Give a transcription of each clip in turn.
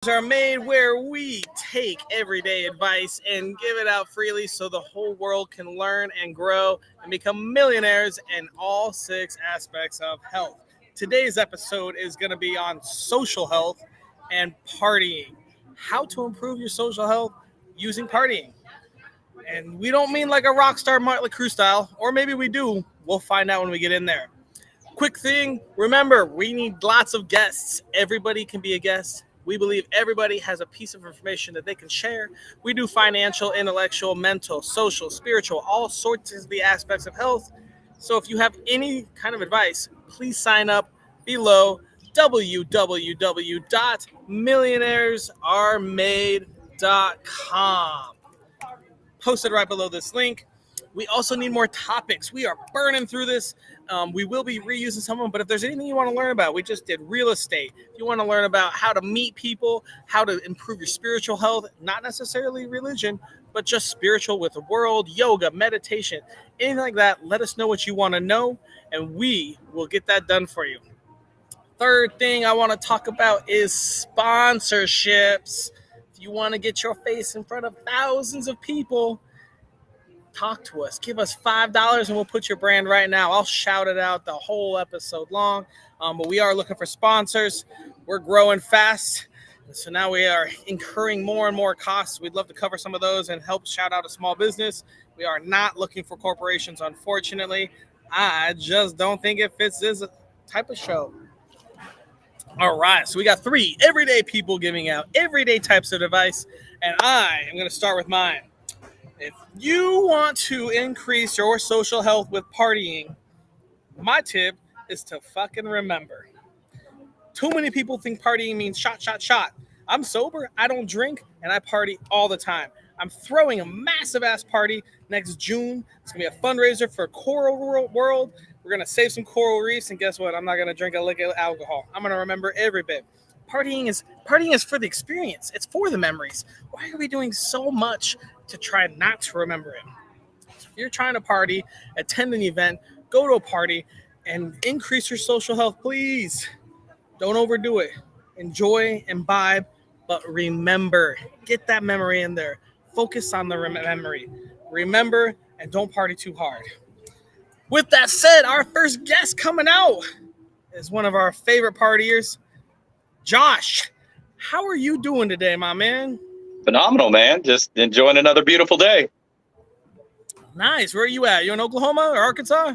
Are made where we take everyday advice and give it out freely so the whole world can learn and grow and become millionaires in all six aspects of health. Today's episode is going to be on social health and partying. How to improve your social health using partying. And we don't mean like a rock star Motley Crue style, or maybe we do. We'll find out when we get in there. Quick thing, remember, we need lots of guests. Everybody can be a guest. We believe everybody has a piece of information that they can share. We do financial, intellectual, mental, social, spiritual, all sorts of the aspects of health. So if you have any kind of advice, please sign up below www.millionairesaremade.com. Posted right below this link. We also need more topics. We are burning through this. We will be reusing some of them, but if there's anything you want to learn about, we just did real estate. If you want to learn about how to meet people, how to improve your spiritual health, not necessarily religion, but just spiritual with the world, yoga, meditation, anything like that, let us know what you want to know, and we will get that done for you. Third thing I want to talk about is sponsorships. If you want to get your face in front of thousands of people, talk to us. Give us $5 and we'll put your brand right now. I'll shout it out the whole episode long. But we are looking for sponsors. We're growing fast. So now we are incurring more and more costs. We'd love to cover some of those and help shout out a small business. We are not looking for corporations, unfortunately. I just don't think it fits this type of show. All right. So we got 3 everyday people giving out everyday types of advice. And I am going to start with mine. If you want to increase your social health with partying, my tip is to fucking remember. Too many people think partying means shot, shot, shot. I'm sober, I don't drink, and I party all the time. I'm throwing a massive ass party next June. It's going to be a fundraiser for Coral World. We're going to save some coral reefs, and guess what? I'm not going to drink a lick of alcohol. I'm going to remember every bit. Partying is for the experience. It's for the memories. Why are we doing so much to try not to remember it? So if you're trying to party, attend an event, go to a party, and increase your social health, please don't overdo it. Enjoy, imbibe, but remember. Get that memory in there. Focus on the memory. Remember, and don't party too hard. With that said, our first guest coming out is one of our favorite partiers, Josh. How are you doing today, my man? Phenomenal, man. Just enjoying another beautiful day. Nice. Where are you at? You in Oklahoma or Arkansas?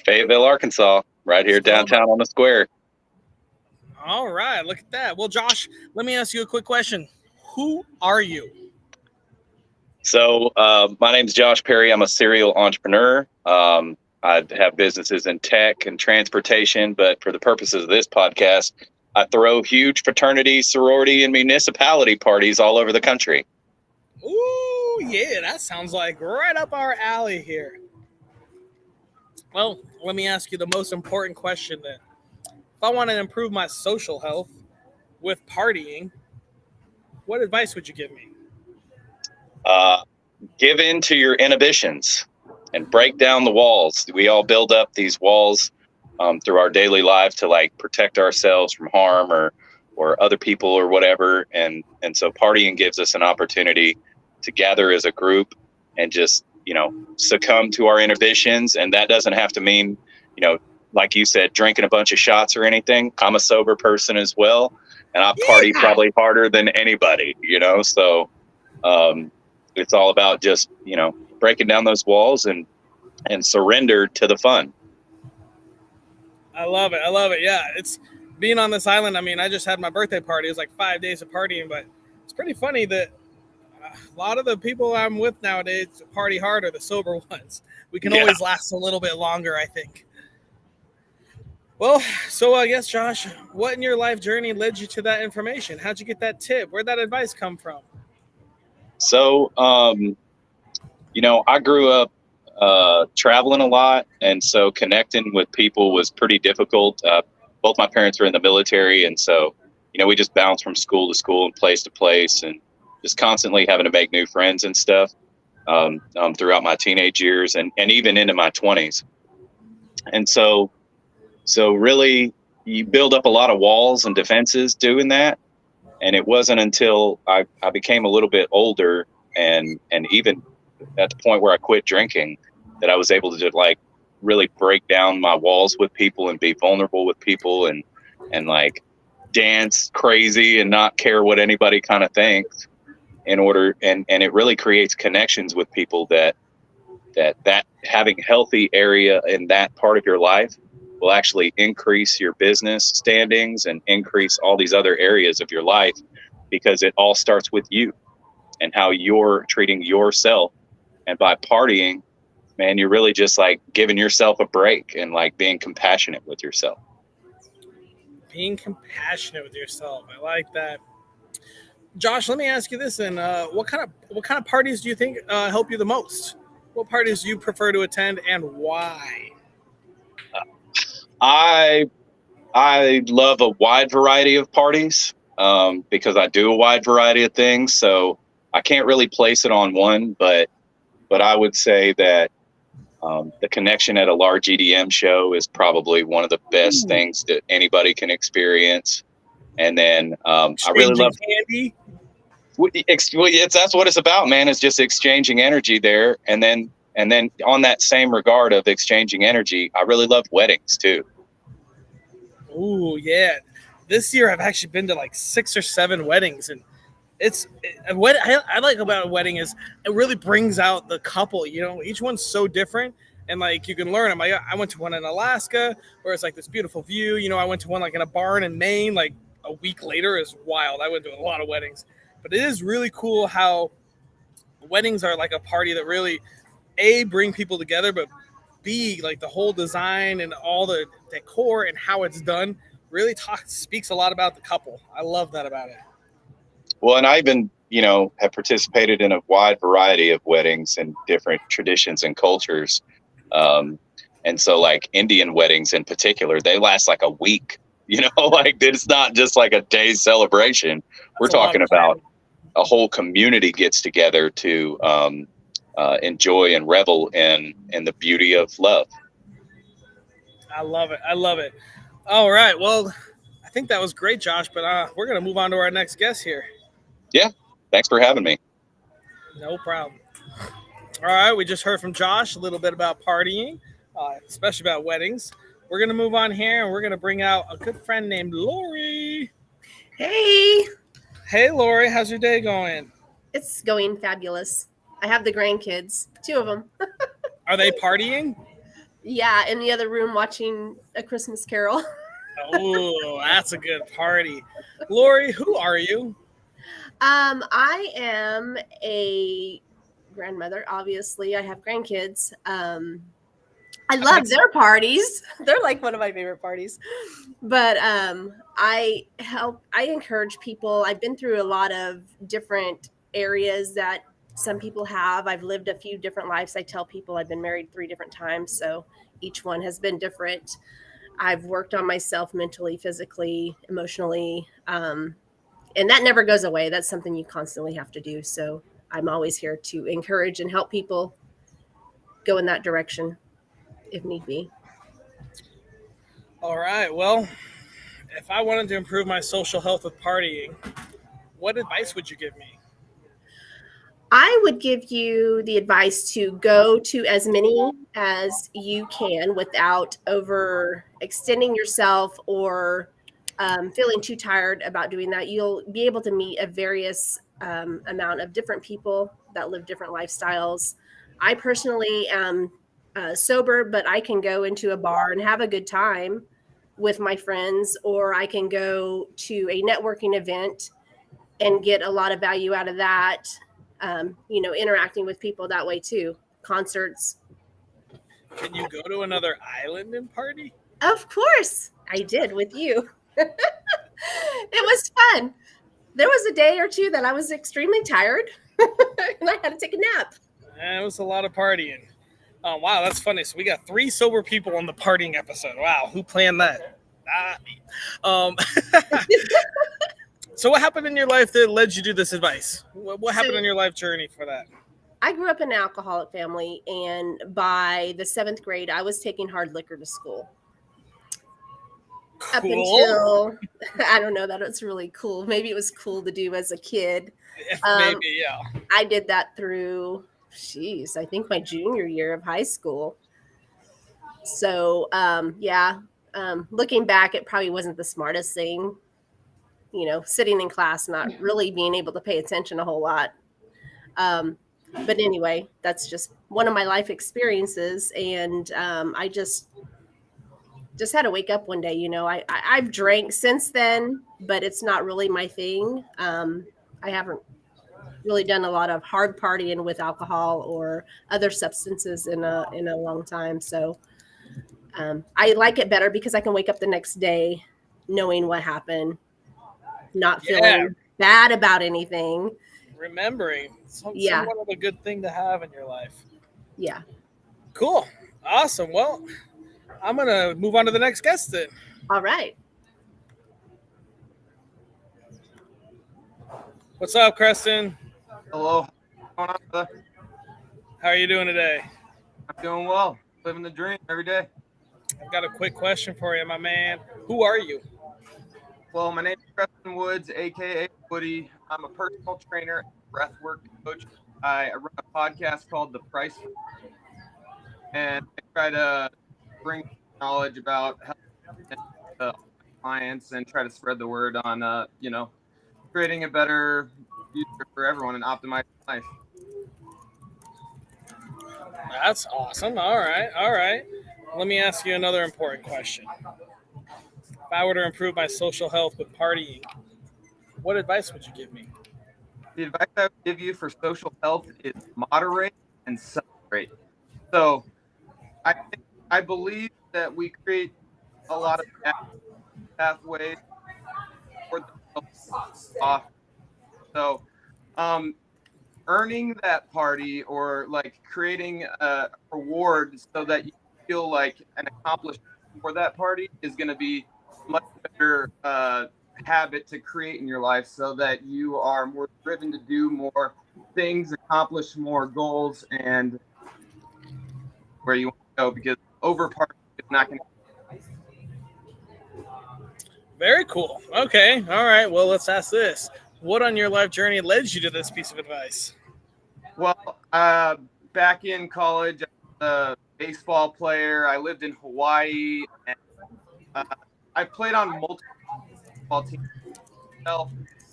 Fayetteville, Arkansas, right here downtown on the square. All right. Look at that. Well, Josh, let me ask you a quick question. Who are you? So my name's Josh Perry. I'm a serial entrepreneur. I have businesses in tech and transportation, but for the purposes of this podcast, I throw huge fraternity, sorority, and municipality parties all over the country. Ooh, yeah, that sounds like right up our alley here. Well, let me ask you the most important question then. If I want to improve my social health with partying, what advice would you give me? Give in to your inhibitions and break down the walls. We all build up these walls through our daily life to like protect ourselves from harm or other people or whatever. And so partying gives us an opportunity to gather as a group and just, succumb to our inhibitions. And that doesn't have to mean, like you said, drinking a bunch of shots or anything. I'm a sober person as well. And I party probably harder than anybody, so it's all about just, breaking down those walls and surrender to the fun. I love it. Yeah, it's being on this island. I mean, I just had my birthday party. It was like 5 days of partying, but it's pretty funny that a lot of the people I'm with nowadays party hard are the sober ones. We can always last a little bit longer, I think. Well, so I guess, Josh, what in your life journey led you to that information? How'd you get that tip? Where'd that advice come from? So, I grew up traveling a lot, and so connecting with people was pretty difficult. Both my parents were in the military, and so, we just bounced from school to school and place to place, and just constantly having to make new friends and stuff throughout my teenage years and even into my 20s. And so really, you build up a lot of walls and defenses doing that. And it wasn't until I became a little bit older and even at the point where I quit drinking that I was able to just like really break down my walls with people and be vulnerable with people and like dance crazy and not care what anybody kind of thinks in order. And it really creates connections with people that having healthy area in that part of your life will actually increase your business standings and increase all these other areas of your life, because it all starts with you and how you're treating yourself. And by partying, man, you're really just like giving yourself a break and like being compassionate with yourself. Being compassionate with yourself. I like that. Josh, let me ask you this: and what kind of parties do you think help you the most? What parties do you prefer to attend, and why? I love a wide variety of parties because I do a wide variety of things. So I can't really place it on one, but I would say that the connection at a large EDM show is probably one of the best things that anybody can experience. And then I really love candy. That's what it's about, man. It's just exchanging energy there, and then on that same regard of exchanging energy, I really love weddings too. Ooh, yeah. This year I've actually been to like 6 or 7 weddings, and what I like about a wedding is it really brings out the couple. You know, each one's so different, and like you can learn them. I went to one in Alaska where it's like this beautiful view. You know, I went to one like in a barn in Maine. Like a week later is wild. I went to a lot of weddings, but it is really cool how weddings are like a party that really bring people together, but B, like the whole design and all the decor and how it's done really speaks a lot about the couple. I love that about it. Well, and I even, have participated in a wide variety of weddings and different traditions and cultures. And so like Indian weddings in particular, they last like a week, like it's not just like a day celebration. We're talking about a whole community gets together to enjoy and revel in the beauty of love. I love it. I love it. All right. Well, I think that was great, Josh, but we're going to move on to our next guest here. Yeah. Thanks for having me. No problem. All right. We just heard from Josh a little bit about partying, especially about weddings. We're going to move on here and we're going to bring out a good friend named Lori. Hey. Hey, Lori. How's your day going? It's going fabulous. I have the grandkids, 2 of them. Are they partying? Yeah, in the other room watching A Christmas Carol. Oh, that's a good party. Lori, who are you? I am a grandmother, obviously. I have grandkids. I love their parties. They're like one of my favorite parties. But I encourage people. I've been through a lot of different areas that some people have. I've lived a few different lives. I tell people I've been married 3 different times, so each one has been different. I've worked on myself mentally, physically, emotionally, and that never goes away. That's something you constantly have to do. So I'm always here to encourage and help people go in that direction if need be. All right. Well, if I wanted to improve my social health with partying, what advice would you give me? I would give you the advice to go to as many as you can without overextending yourself or feeling too tired about doing that. You'll be able to meet a various amount of different people that live different lifestyles. I personally am sober, but I can go into a bar and have a good time with my friends, or I can go to a networking event and get a lot of value out of that. Interacting with people that way too. Concerts. Can you go to another island and party? Of course, I did with you. It was fun. There was a day or 2 that I was extremely tired and I had to take a nap. It was a lot of partying. Oh, wow, that's funny. So we got 3 sober people on the partying episode. Wow, who planned that? So what happened in your life that led you to this advice? What happened in your life journey for that? I grew up in an alcoholic family, and by the 7th grade, I was taking hard liquor to school. up Cool. until I don't know that it's really cool. Maybe it was cool to do as a kid. Maybe, yeah. I did that through, I think my junior year of high school. So, looking back, it probably wasn't the smartest thing, sitting in class, not really being able to pay attention a whole lot. But anyway, that's just one of my life experiences. And I just had to wake up one day. I've drank since then, but it's not really my thing. I haven't really done a lot of hard partying with alcohol or other substances in a long time. So I like it better because I can wake up the next day knowing what happened, not feeling bad about anything. Remembering somewhat of a good thing to have in your life. Yeah. Cool. Awesome. Well, I'm going to move on to the next guest then. All right. What's up, Creston? Hello. What's going on, brother? How are you doing today? I'm doing well. Living the dream every day. I've got a quick question for you, my man. Who are you? Well, my name is Preston Woods, a.k.a. Woody. I'm a personal trainer, breathwork coach. I run a podcast called The Price, and I try to bring knowledge about health to clients and try to spread the word on, creating a better future for everyone and optimizing life. That's awesome. All right. Let me ask you another important question. If I were to improve my social health with partying, what advice would you give me? The advice I would give you for social health is moderate and celebrate. So I believe that we create a lot of pathways for the off. So earning that party or like creating a reward so that you feel like an accomplishment for that party is going to be much better habit to create in your life so that you are more driven to do more things, accomplish more goals, and where you want to go, because over partying is not going to. Very cool. Okay. All right. Well, let's ask this. What on your life journey led you to this piece of advice? Well, back in college, I was a baseball player. I lived in Hawaii, and I played on multiple baseball teams. Well,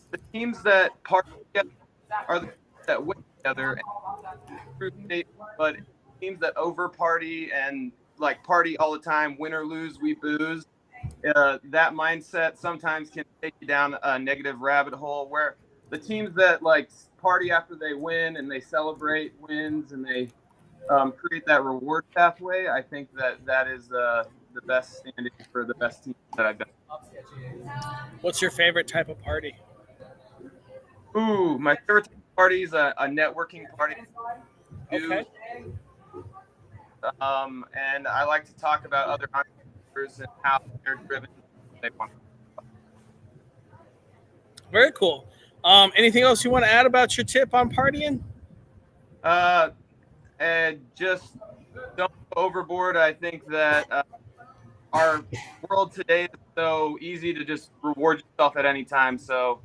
the teams that party together are the teams that win together and state, but teams that over party and like party all the time, win or lose, we booze. That mindset sometimes can take you down a negative rabbit hole where the teams that like party after they win and they celebrate wins and they create that reward pathway, I think that is the best standing for the best teams that I've done. What's your favorite type of party? Ooh, my favorite type of party is a networking party. Okay. And I like to talk about other entrepreneurs and how they're driven. They want. Very cool. Anything else you want to add about your tip on partying? And just don't go overboard. I think that our world today is so easy to just reward yourself at any time. So,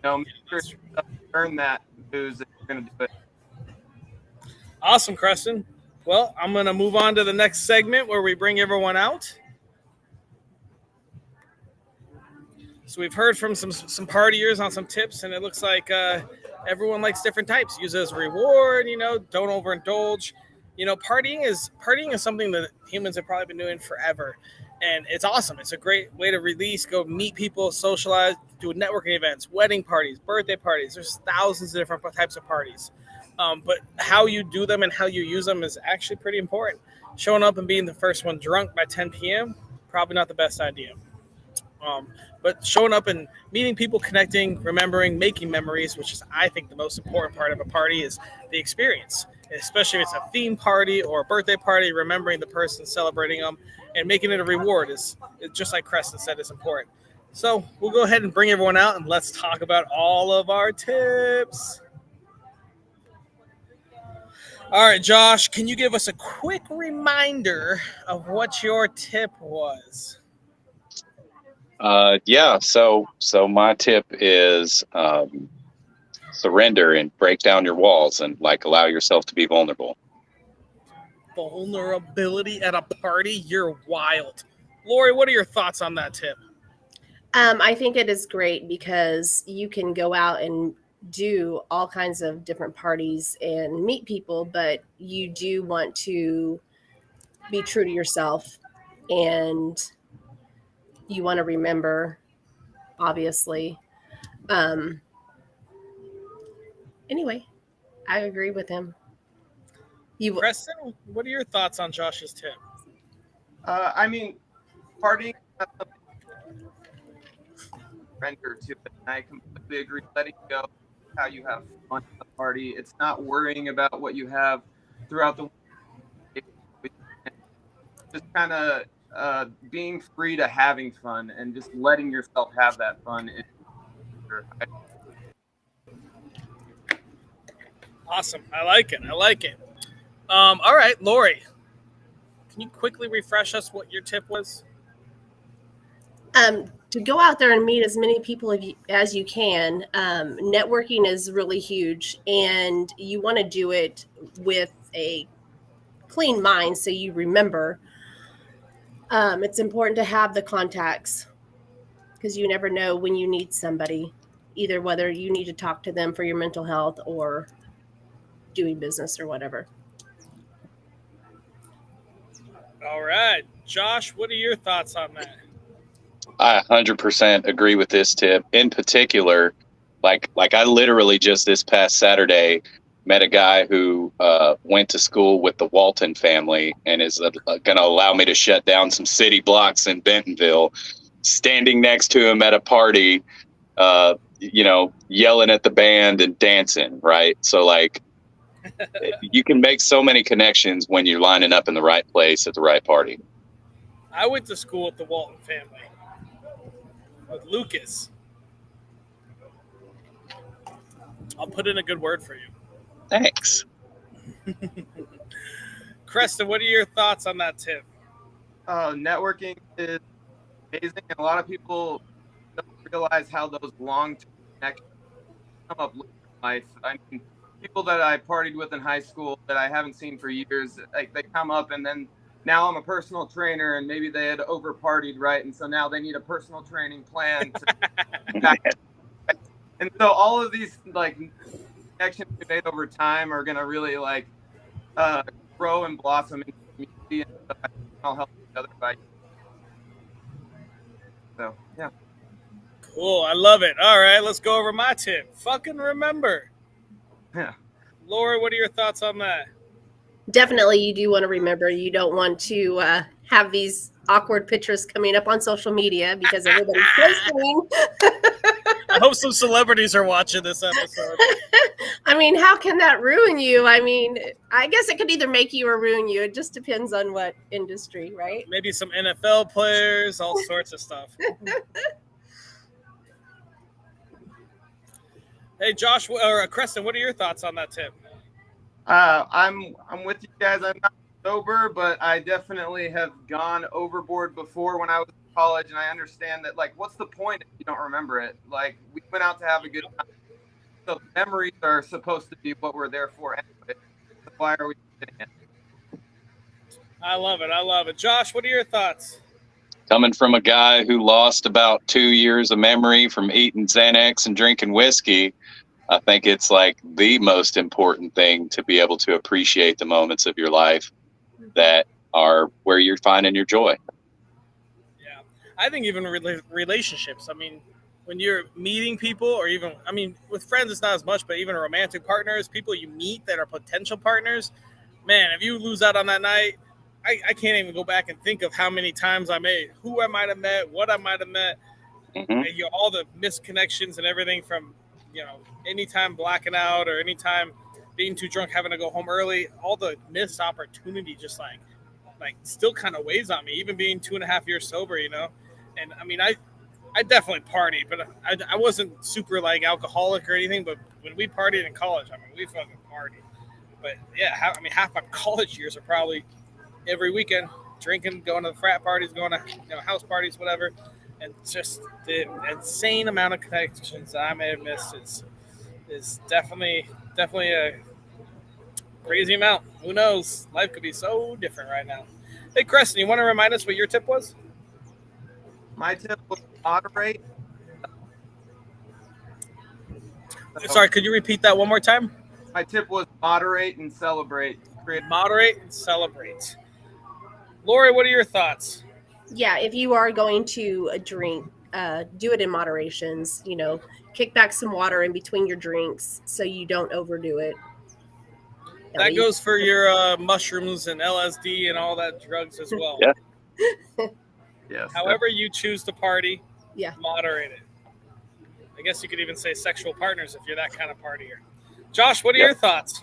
make sure you earn that booze if you're going to do it. Awesome, Creston. Well, I'm going to move on to the next segment where we bring everyone out. So we've heard from some partiers on some tips, and it looks like everyone likes different types. Use it as a reward, don't overindulge. Partying is something that humans have probably been doing forever. And it's awesome. It's a great way to release, go meet people, socialize, do networking events, wedding parties, birthday parties. There's thousands of different types of parties. But how you do them and how you use them is actually pretty important. Showing up and being the first one drunk by 10 p.m., probably not the best idea. But showing up and meeting people, connecting, remembering, making memories, which is, I think, the most important part of a party is the experience, especially if it's a theme party or a birthday party, remembering the person, celebrating them, and making it a reward is just like Creston said, is important. So we'll go ahead and bring everyone out and let's talk about all of our tips. All right, Josh, can you give us a quick reminder of what your tip was? Yeah. So my tip is surrender and break down your walls and like allow yourself to be vulnerable. Vulnerability at a party? You're wild. Lori, what are your thoughts on that tip? I think it is great because you can go out and do all kinds of different parties and meet people, but you do want to be true to yourself and you want to remember, obviously. Um, anyway, I agree with him. You Preston, what are your thoughts on Josh's tip? I mean, partying has something to render to it. And I completely agree. Letting go, how you have fun at the party. It's not worrying about what you have throughout the week. Just kind of being free to having fun and just letting yourself have that fun. Awesome. I like it. I like it. All right, Lori, can you quickly refresh us what your tip was? To go out there and meet as many people as you can. Networking is really huge, and you want to do it with a clean mind so you remember. It's important to have the contacts because you never know when you need somebody, either whether you need to talk to them for your mental health or doing business or whatever. All right, Josh, what are your thoughts on that? I 100% agree with this tip. In particular, like I literally just this past Saturday met a guy who went to school with the Walton family and is going to allow me to shut down some city blocks in Bentonville. Standing next to him at a party, yelling at the band and dancing, right? So like you can make so many connections when you're lining up in the right place at the right party. I went to school with the Walton family, with Lucas. I'll put in a good word for you. Thanks. Cresta, what are your thoughts on that tip? Networking is amazing, and a lot of people don't realize how those long-term connections come up later in life. I mean, people that I partied with in high school that I haven't seen for years, like they come up, and then now I'm a personal trainer, and maybe they had over partied, right? And so now they need a personal training plan. And so all of these like connections we made over time are gonna really like grow and blossom in the community, and so I think I'll help each other by. So yeah. Cool. I love it. All right, let's go over my tip. Fucking remember. Yeah. Laura, what are your thoughts on that? Definitely, you do want to remember. You don't want to have these awkward pictures coming up on social media because everybody's posting. I hope some celebrities are watching this episode. I mean, how can that ruin you? I mean, I guess it could either make you or ruin you. It just depends on what industry, right? Maybe some NFL players, all sorts of stuff. Hey, Josh or Creston, what are your thoughts on that tip? I'm with you guys. I'm not sober, but I definitely have gone overboard before when I was in college, and I understand that. Like, what's the point if you don't remember it? Like, we went out to have a good time, so memories are supposed to be what we're there for anyway. So why are we doing it? I love it. I love it. Josh, what are your thoughts? Coming from a guy who lost about 2 years of memory from eating Xanax and drinking whiskey, I think it's like the most important thing to be able to appreciate the moments of your life that are where you're finding your joy. Yeah. I think even relationships. I mean, when you're meeting people or even, I mean, with friends, it's not as much, but even romantic partners, people you meet that are potential partners, man, if you lose out on that night, I can't even go back and think of how many times I made, who I might have met, what I might have met, and, all the misconnections and everything from, anytime blacking out or anytime being too drunk, having to go home early, all the missed opportunity just like still kind of weighs on me, even being 2.5 years sober, And I mean, I definitely partied, but I wasn't super like alcoholic or anything. But when we partied in college, I mean, we fucking partied. But yeah, half my college years are probably every weekend drinking, going to the frat parties, going to house parties, whatever. and just the insane amount of connections I may have missed is definitely a crazy amount. Who knows? Life could be so different right now. Hey, Creston, you want to remind us what your tip was? My tip was moderate. So Sorry, could you repeat that one more time? my tip was moderate and celebrate. Moderate and celebrate. Lori, what are your thoughts? Yeah, if you are going to drink, do it in moderations. Kick back some water in between your drinks so you don't overdo it. That goes for your mushrooms and LSD and all that drugs as well. Yeah. Yes. However you choose to party, Yeah. moderate it. I guess you could even say sexual partners if you're that kind of partier. Josh, what are your thoughts?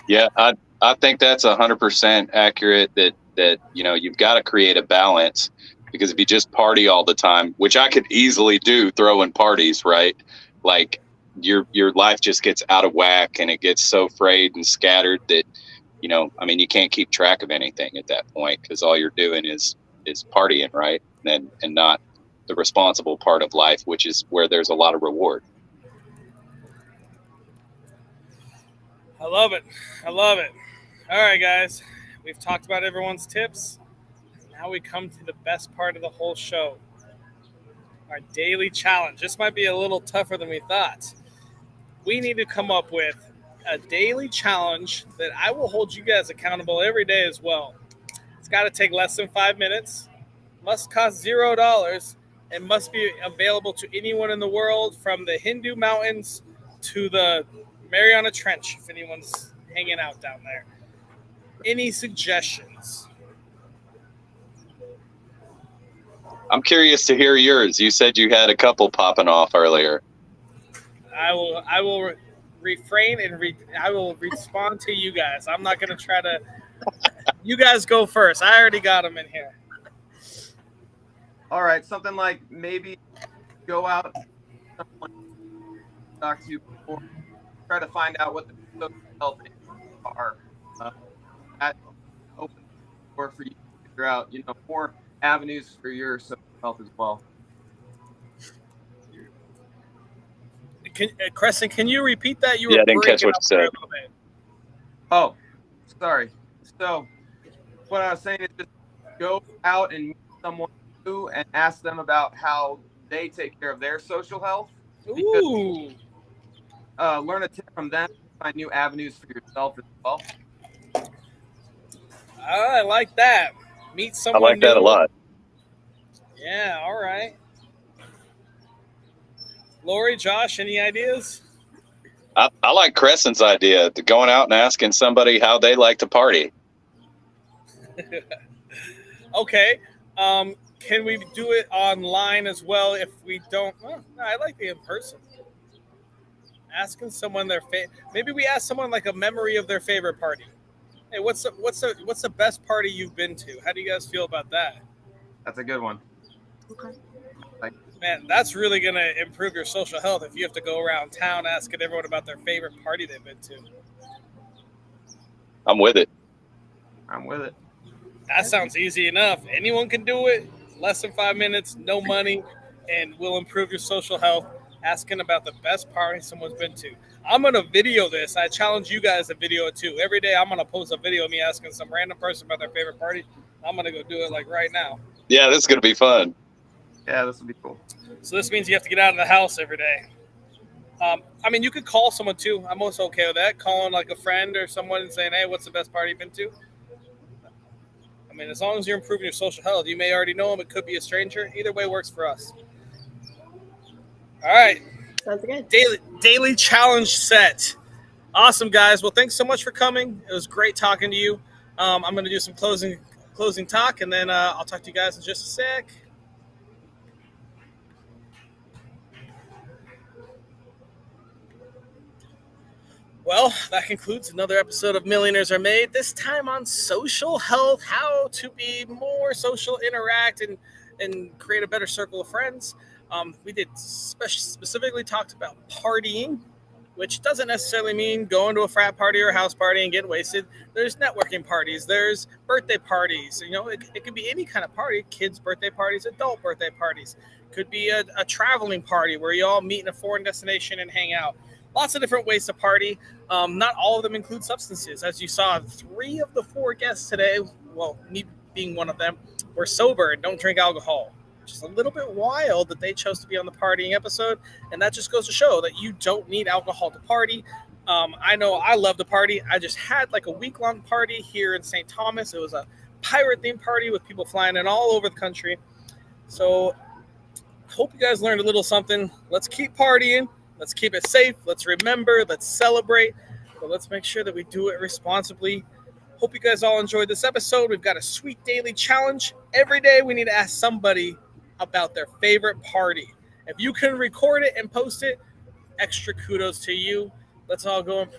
Yeah, I think that's 100% accurate. That you've got to create a balance, because if you just party all the time, which I could easily do throwing parties, right? Like your life just gets out of whack and it gets so frayed and scattered that you can't keep track of anything at that point, because all you're doing is partying, right? And not the responsible part of life, which is where there's a lot of reward. I love it. All right, guys. We've talked about everyone's tips. Now we come to the best part of the whole show. Our daily challenge. This might be a little tougher than we thought. We need to come up with a daily challenge that I will hold you guys accountable every day as well. It's got to take less than 5 minutes, must cost $0, and must be available to anyone in the world, from the Hindu mountains to the Mariana Trench, if anyone's hanging out down there. Any suggestions? I'm curious to hear yours. You said you had a couple popping off earlier. I will refrain and I will respond to you guys. I'm not going to try to. You guys go first. I already got them in here. All right, something like maybe go out, someone talk to you before, try to find out what the social health issues are. That opens the door for you to figure out, more avenues for your social health as well. Crescent, can you repeat that? You Yeah, were I didn't catch breaking what up you said. there a little bit. Oh, sorry. So what I was saying is just go out and meet someone new and ask them about how they take care of their social health. Ooh. Learn a tip from them, find new avenues for yourself as well. I like that. Meet I someone like that a new. lot. Yeah, all right. Lori, Josh, any ideas? I like Crescent's idea, to going out and asking somebody how they like to party. Okay. Can we do it online as well if we don't? Well, no, I like the in person. Asking someone their maybe we ask someone like a memory of their favorite party. Hey, what's the best party you've been to? How do you guys feel about that? That's a good one. Okay. Man, that's really going to improve your social health if you have to go around town asking everyone about their favorite party they've been to. I'm with it. That sounds easy enough. Anyone can do it. Less than 5 minutes, no money, and will improve your social health. Asking about the best party someone's been to. I'm going to video this. I challenge you guys to video it too. Every day I'm going to post a video of me asking some random person about their favorite party. I'm going to go do it like right now. Yeah, this is going to be fun. Yeah, this would be cool. So this means you have to get out of the house every day. You could call someone too. I'm also okay with that. Calling like a friend or someone and saying, hey, what's the best party you've been to? As long as you're improving your social health, you may already know them. It could be a stranger. Either way works for us. All right. Sounds good. Daily challenge set. Awesome, guys. Well, thanks so much for coming. It was great talking to you. I'm going to do some closing talk, and then I'll talk to you guys in just a sec. Well, that concludes another episode of Millionaires Are Made, this time on social health, how to be more social, interact, and create a better circle of friends. We did specifically talked about partying, which doesn't necessarily mean going to a frat party or a house party and getting wasted. There's networking parties, there's birthday parties. It could be any kind of party: kids' birthday parties, adult birthday parties. Could be a traveling party where you all meet in a foreign destination and hang out. Lots of different ways to party. Not all of them include substances. As you saw, 3 of the 4 guests today, well, me being one of them, were sober and don't drink alcohol. Just a little bit wild that they chose to be on the partying episode, and that just goes to show that you don't need alcohol to party. I know I love to party. I just had like a week-long party here in St. Thomas. It was a pirate-themed party with people flying in all over the country. So hope you guys learned a little something. Let's keep partying. Let's keep it safe. Let's remember. Let's celebrate. But let's make sure that we do it responsibly. Hope you guys all enjoyed this episode. We've got a sweet daily challenge. Every day we need to ask somebody about their favorite party. If you can record it and post it, extra kudos to you. Let's all go and